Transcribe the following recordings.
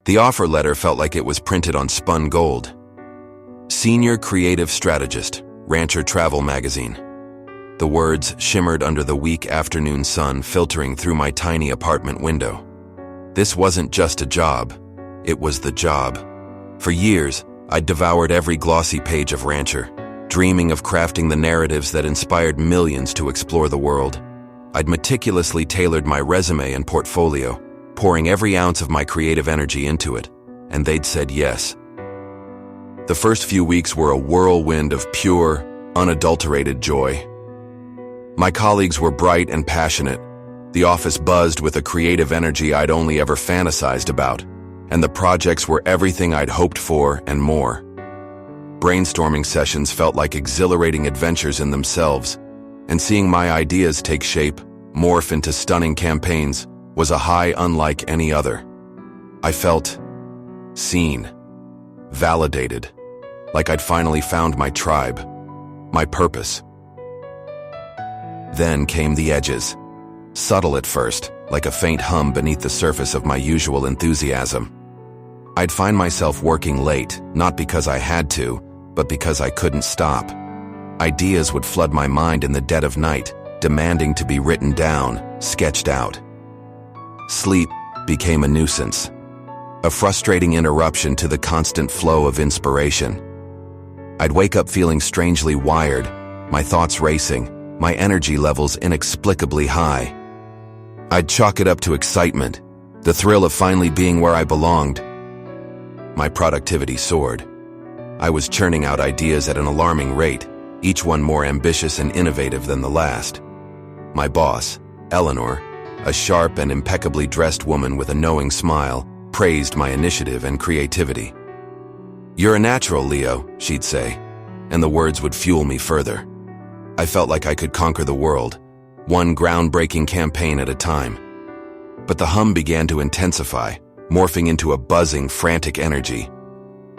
The offer letter felt like it was printed on spun gold. Senior Creative Strategist, Rancher Travel Magazine. The words shimmered under the weak afternoon sun filtering through my tiny apartment window. This wasn't just a job, it was the job. For years, I'd devoured every glossy page of Rancher, dreaming of crafting the narratives that inspired millions to explore the world. I'd meticulously tailored my resume and portfolio, pouring every ounce of my creative energy into it, and they'd said yes. The first few weeks were a whirlwind of pure, unadulterated joy. My colleagues were bright and passionate. The office buzzed with a creative energy I'd only ever fantasized about, and the projects were everything I'd hoped for and more. Brainstorming sessions felt like exhilarating adventures in themselves, and seeing my ideas take shape, morph into stunning campaigns, was a high unlike any other. I felt seen, validated, like I'd finally found my tribe, my purpose. Then came the edges. Subtle at first, like a faint hum beneath the surface of my usual enthusiasm. I'd find myself working late, not because I had to, but because I couldn't stop. Ideas would flood my mind in the dead of night, demanding to be written down, sketched out. Sleep became a nuisance, a frustrating interruption to the constant flow of inspiration. I'd wake up feeling strangely wired, my thoughts racing, my energy levels inexplicably high. I'd chalk it up to excitement, the thrill of finally being where I belonged. My productivity soared. I was churning out ideas at an alarming rate, each one more ambitious and innovative than the last. My boss, Eleanor, a sharp and impeccably dressed woman with a knowing smile, praised my initiative and creativity. "You're a natural, Leo," she'd say, and the words would fuel me further. I felt like I could conquer the world, one groundbreaking campaign at a time. But the hum began to intensify, morphing into a buzzing, frantic energy.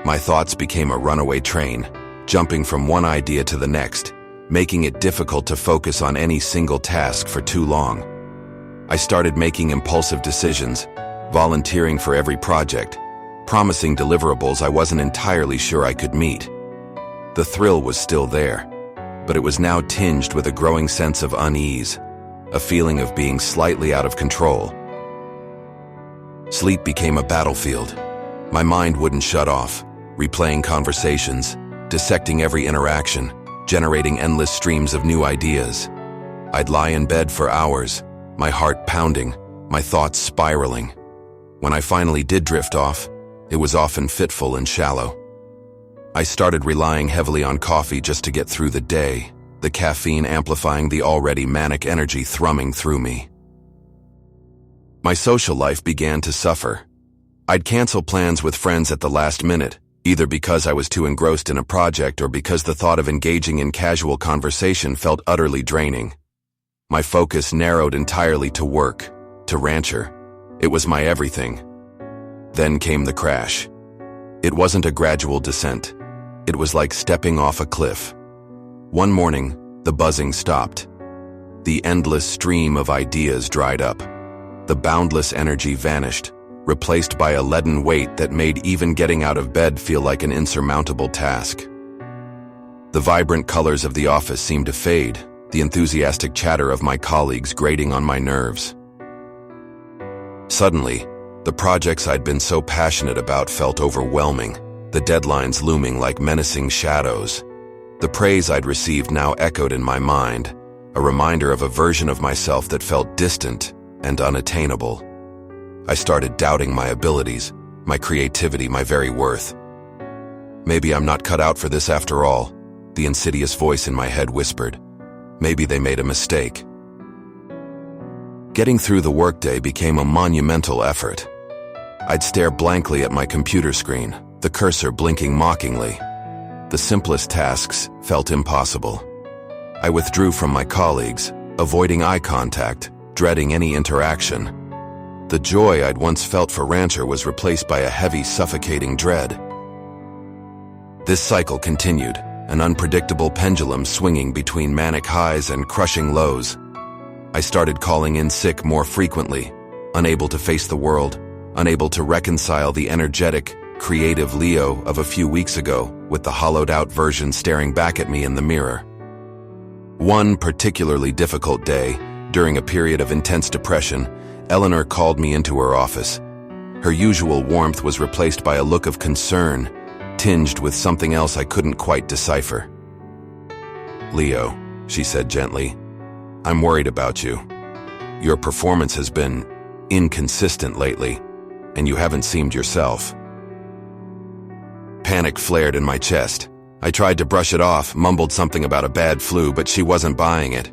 My thoughts became a runaway train, jumping from one idea to the next, making it difficult to focus on any single task for too long. I started making impulsive decisions, volunteering for every project, promising deliverables I wasn't entirely sure I could meet. The thrill was still there, but it was now tinged with a growing sense of unease, a feeling of being slightly out of control. Sleep became a battlefield. My mind wouldn't shut off, replaying conversations, dissecting every interaction, generating endless streams of new ideas. I'd lie in bed for hours, my heart pounding, my thoughts spiraling. When I finally did drift off, it was often fitful and shallow. I started relying heavily on coffee just to get through the day, the caffeine amplifying the already manic energy thrumming through me. My social life began to suffer. I'd cancel plans with friends at the last minute, either because I was too engrossed in a project or because the thought of engaging in casual conversation felt utterly draining. My focus narrowed entirely to work, to Rancher. It was my everything. Then came the crash. It wasn't a gradual descent. It was like stepping off a cliff. One morning, the buzzing stopped. The endless stream of ideas dried up. The boundless energy vanished, replaced by a leaden weight that made even getting out of bed feel like an insurmountable task. The vibrant colors of the office seemed to fade, the enthusiastic chatter of my colleagues grating on my nerves. Suddenly, the projects I'd been so passionate about felt overwhelming, the deadlines looming like menacing shadows. The praise I'd received now echoed in my mind, a reminder of a version of myself that felt distant and unattainable. I started doubting my abilities, my creativity, my very worth. Maybe I'm not cut out for this after all, the insidious voice in my head whispered. Maybe they made a mistake. Getting through the workday became a monumental effort. I'd stare blankly at my computer screen, the cursor blinking mockingly. The simplest tasks felt impossible. I withdrew from my colleagues, avoiding eye contact, dreading any interaction. The joy I'd once felt for Rancher was replaced by a heavy, suffocating dread. This cycle continued, an unpredictable pendulum swinging between manic highs and crushing lows. I started calling in sick more frequently, unable to face the world, unable to reconcile the energetic, creative Leo of a few weeks ago with the hollowed-out version staring back at me in the mirror. One particularly difficult day, during a period of intense depression, Eleanor called me into her office. Her usual warmth was replaced by a look of concern, tinged with something else I couldn't quite decipher. "Leo," she said gently, "I'm worried about you. Your performance has been inconsistent lately, and you haven't seemed yourself." Panic flared in my chest. I tried to brush it off, mumbled something about a bad flu, but she wasn't buying it.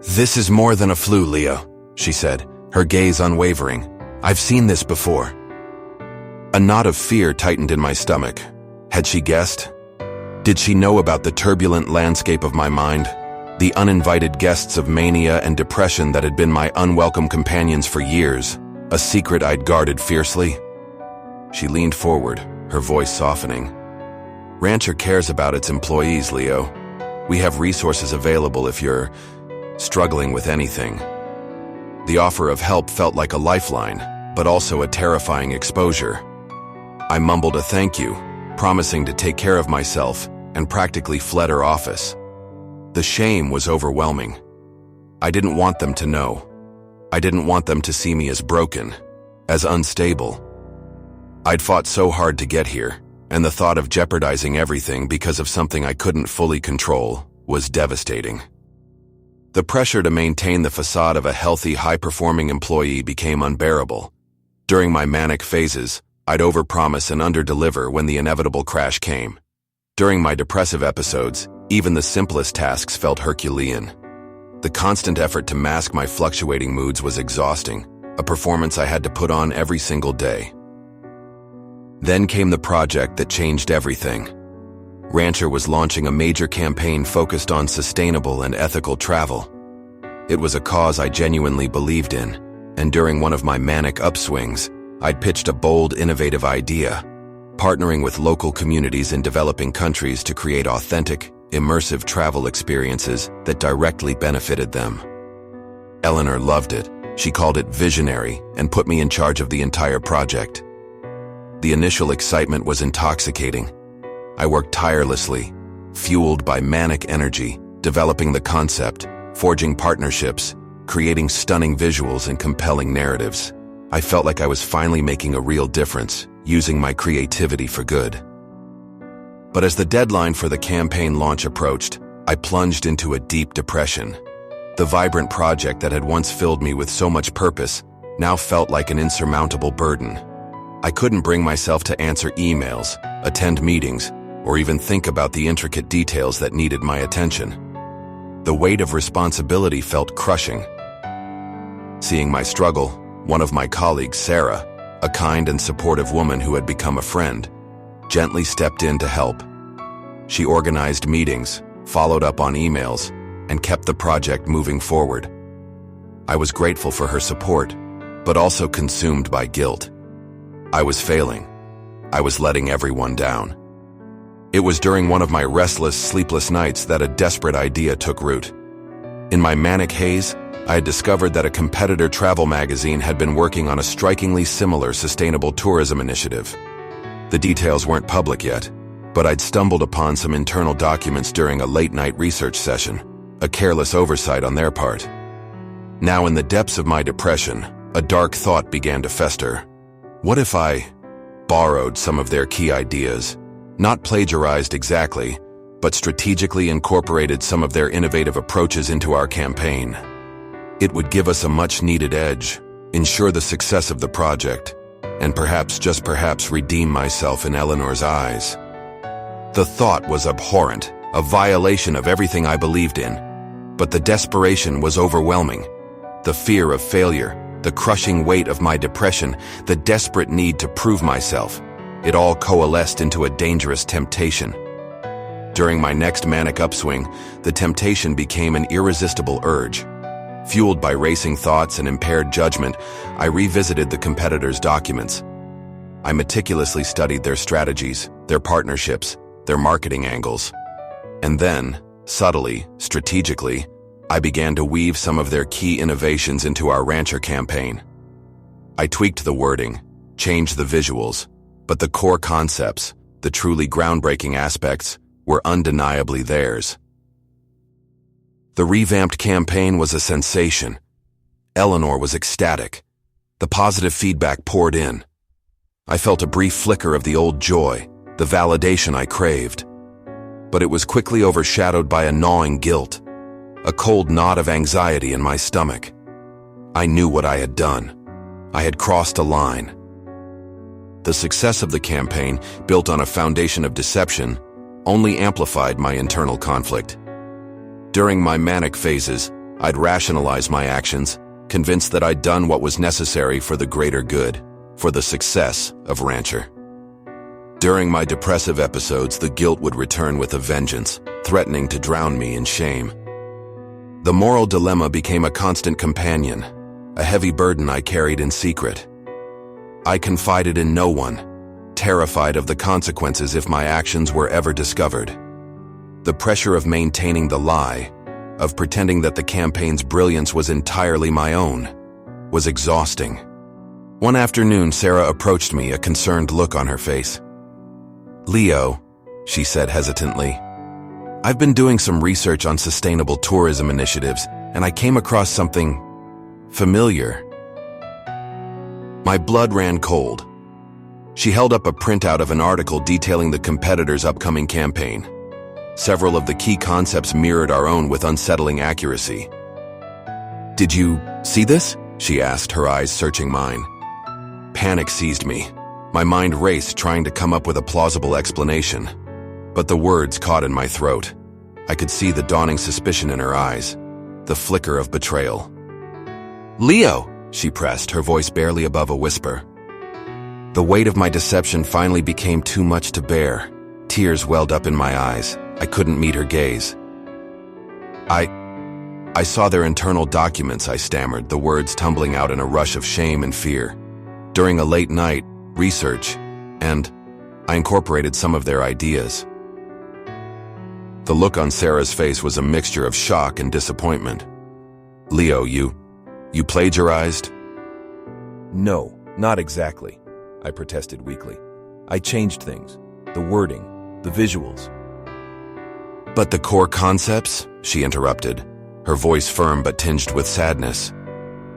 "This is more than a flu, Leo," she said, her gaze unwavering. "I've seen this before." A knot of fear tightened in my stomach. Had she guessed? Did she know about the turbulent landscape of my mind? The uninvited guests of mania and depression that had been my unwelcome companions for years, a secret I'd guarded fiercely? She leaned forward, her voice softening. "Rancher cares about its employees, Leo. We have resources available if you're struggling with anything." The offer of help felt like a lifeline, but also a terrifying exposure. I mumbled a thank you, promising to take care of myself, and practically fled her office. The shame was overwhelming. I didn't want them to know. I didn't want them to see me as broken, as unstable. I'd fought so hard to get here, and the thought of jeopardizing everything because of something I couldn't fully control was devastating. The pressure to maintain the facade of a healthy, high-performing employee became unbearable. During my manic phases, I'd overpromise and underdeliver when the inevitable crash came. During my depressive episodes, even the simplest tasks felt Herculean. The constant effort to mask my fluctuating moods was exhausting, a performance I had to put on every single day. Then came the project that changed everything. Rancher was launching a major campaign focused on sustainable and ethical travel. It was a cause I genuinely believed in, and during one of my manic upswings, I'd pitched a bold, innovative idea, partnering with local communities in developing countries to create authentic, immersive travel experiences that directly benefited them. Eleanor loved it. She called it visionary and put me in charge of the entire project. The initial excitement was intoxicating. I worked tirelessly, fueled by manic energy, developing the concept, forging partnerships, creating stunning visuals and compelling narratives. I felt like I was finally making a real difference, using my creativity for good. But as the deadline for the campaign launch approached, I plunged into a deep depression. The vibrant project that had once filled me with so much purpose now felt like an insurmountable burden. I couldn't bring myself to answer emails, attend meetings, or even think about the intricate details that needed my attention. The weight of responsibility felt crushing. Seeing my struggle, one of my colleagues, Sarah, a kind and supportive woman who had become a friend, gently stepped in to help. She organized meetings, followed up on emails, and kept the project moving forward. I was grateful for her support, but also consumed by guilt. I was failing. I was letting everyone down. It was during one of my restless, sleepless nights that a desperate idea took root. In my manic haze, I had discovered that a competitor travel magazine had been working on a strikingly similar sustainable tourism initiative. The details weren't public yet, but I'd stumbled upon some internal documents during a late-night research session, a careless oversight on their part. Now in the depths of my depression, a dark thought began to fester. What if I borrowed some of their key ideas, not plagiarized exactly, but strategically incorporated some of their innovative approaches into our campaign? It would give us a much-needed edge, ensure the success of the project, and perhaps, just perhaps, redeem myself in Eleanor's eyes. The thought was abhorrent, a violation of everything I believed in, but the desperation was overwhelming. The fear of failure, the crushing weight of my depression, the desperate need to prove myself, it all coalesced into a dangerous temptation. During my next manic upswing, the temptation became an irresistible urge. Fueled by racing thoughts and impaired judgment, I revisited the competitors' documents. I meticulously studied their strategies, their partnerships, their marketing angles. And then, subtly, strategically, I began to weave some of their key innovations into our Rancher campaign. I tweaked the wording, changed the visuals, but the core concepts, the truly groundbreaking aspects, were undeniably theirs. The revamped campaign was a sensation. Eleanor was ecstatic. The positive feedback poured in. I felt a brief flicker of the old joy, the validation I craved. But it was quickly overshadowed by a gnawing guilt, a cold knot of anxiety in my stomach. I knew what I had done. I had crossed a line. The success of the campaign, built on a foundation of deception, only amplified my internal conflict. During my manic phases, I'd rationalize my actions, convinced that I'd done what was necessary for the greater good, for the success of Rancher. During my depressive episodes, the guilt would return with a vengeance, threatening to drown me in shame. The moral dilemma became a constant companion, a heavy burden I carried in secret. I confided in no one, terrified of the consequences if my actions were ever discovered. The pressure of maintaining the lie, of pretending that the campaign's brilliance was entirely my own, was exhausting. One afternoon, Sarah approached me, a concerned look on her face. "Leo," she said hesitantly, "I've been doing some research on sustainable tourism initiatives, and I came across something familiar." My blood ran cold. She held up a printout of an article detailing the competitor's upcoming campaign. Several of the key concepts mirrored our own with unsettling accuracy. "Did you see this?" she asked, her eyes searching mine. Panic seized me. My mind raced, trying to come up with a plausible explanation. But the words caught in my throat. I could see the dawning suspicion in her eyes, the flicker of betrayal. "Leo!" she pressed, her voice barely above a whisper. The weight of my deception finally became too much to bear. Tears welled up in my eyes. I couldn't meet her gaze. I saw their internal documents," I stammered, the words tumbling out in a rush of shame and fear. "During a late night, research, and I incorporated some of their ideas." The look on Sarah's face was a mixture of shock and disappointment. "Leo, you plagiarized?" "No, not exactly," I protested weakly. "I changed things, the wording, the visuals." "But the core concepts?" she interrupted, her voice firm but tinged with sadness.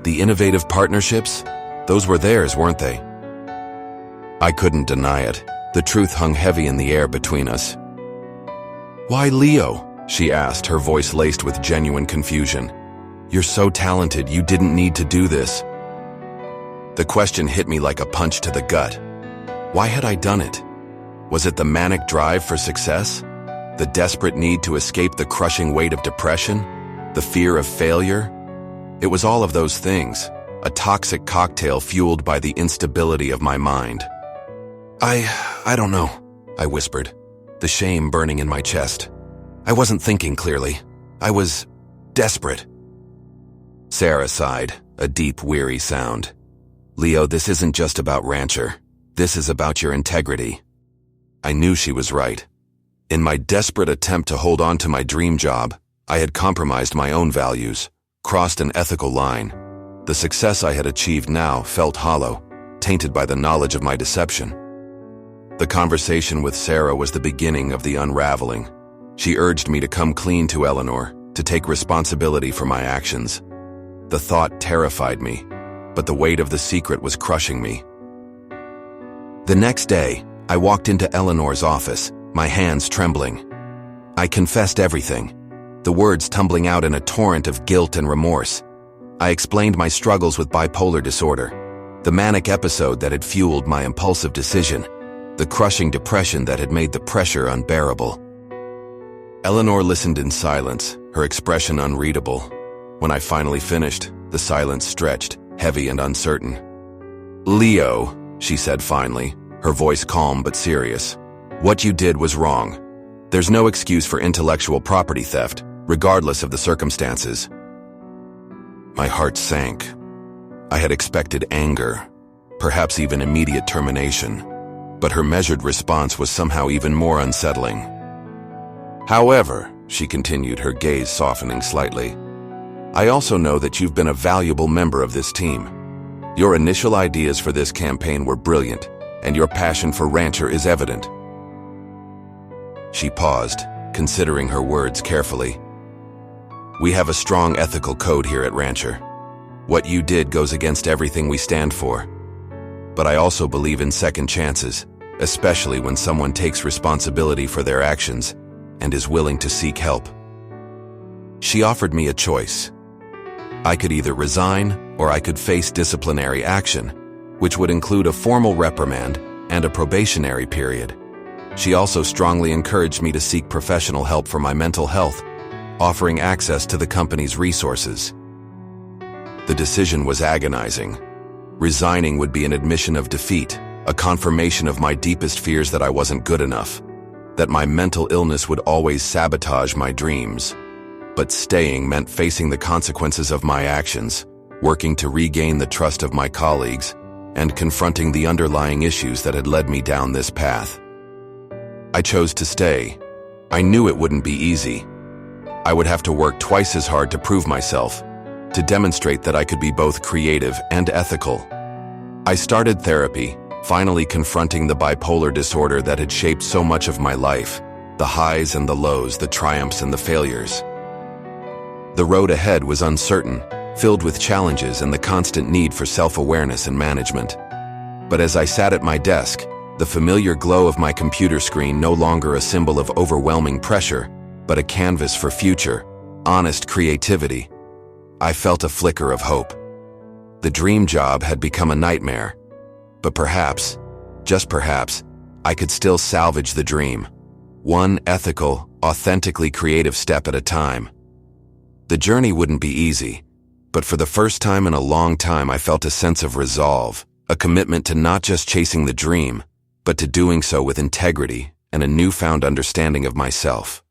"The innovative partnerships? Those were theirs, weren't they?" I couldn't deny it. The truth hung heavy in the air between us. "Why, Leo?" she asked, her voice laced with genuine confusion. "You're so talented, you didn't need to do this." The question hit me like a punch to the gut. Why had I done it? Was it the manic drive for success? The desperate need to escape the crushing weight of depression? The fear of failure? It was all of those things, a toxic cocktail fueled by the instability of my mind. I don't know," I whispered, the shame burning in my chest. I wasn't thinking clearly. I was desperate. Sarah sighed, a deep, weary sound. "Leo, this isn't just about Rancher. This is about your integrity." I knew she was right. In my desperate attempt to hold on to my dream job, I had compromised my own values, crossed an ethical line. The success I had achieved now felt hollow, tainted by the knowledge of my deception. The conversation with Sarah was the beginning of the unraveling. She urged me to come clean to Eleanor, to take responsibility for my actions. The thought terrified me, but the weight of the secret was crushing me. The next day, I walked into Eleanor's office, my hands trembling. I confessed everything, the words tumbling out in a torrent of guilt and remorse. I explained my struggles with bipolar disorder, the manic episode that had fueled my impulsive decision, the crushing depression that had made the pressure unbearable. Eleanor listened in silence, her expression unreadable. When I finally finished, the silence stretched, heavy and uncertain. "Leo," she said finally, her voice calm but serious, "what you did was wrong. There's no excuse for intellectual property theft, regardless of the circumstances." My heart sank. I had expected anger, perhaps even immediate termination, but her measured response was somehow even more unsettling. "However," she continued, her gaze softening slightly, "I also know that you've been a valuable member of this team. Your initial ideas for this campaign were brilliant, and your passion for Rancher is evident." She paused, considering her words carefully. "We have a strong ethical code here at Rancher. What you did goes against everything we stand for. But I also believe in second chances, especially when someone takes responsibility for their actions and is willing to seek help." She offered me a choice. I could either resign or I could face disciplinary action, which would include a formal reprimand and a probationary period. She also strongly encouraged me to seek professional help for my mental health, offering access to the company's resources. The decision was agonizing. Resigning would be an admission of defeat, a confirmation of my deepest fears that I wasn't good enough, that my mental illness would always sabotage my dreams. But staying meant facing the consequences of my actions, working to regain the trust of my colleagues, and confronting the underlying issues that had led me down this path. I chose to stay. I knew it wouldn't be easy. I would have to work twice as hard to prove myself, to demonstrate that I could be both creative and ethical. I started therapy, finally confronting the bipolar disorder that had shaped so much of my life, the highs and the lows, the triumphs and the failures. The road ahead was uncertain, filled with challenges and the constant need for self-awareness and management. But as I sat at my desk, the familiar glow of my computer screen no longer a symbol of overwhelming pressure, but a canvas for future, honest creativity. I felt a flicker of hope. The dream job had become a nightmare, but perhaps, just perhaps, I could still salvage the dream, one ethical, authentically creative step at a time. The journey wouldn't be easy, but for the first time in a long time I felt a sense of resolve, a commitment to not just chasing the dream, but to doing so with integrity and a newfound understanding of myself.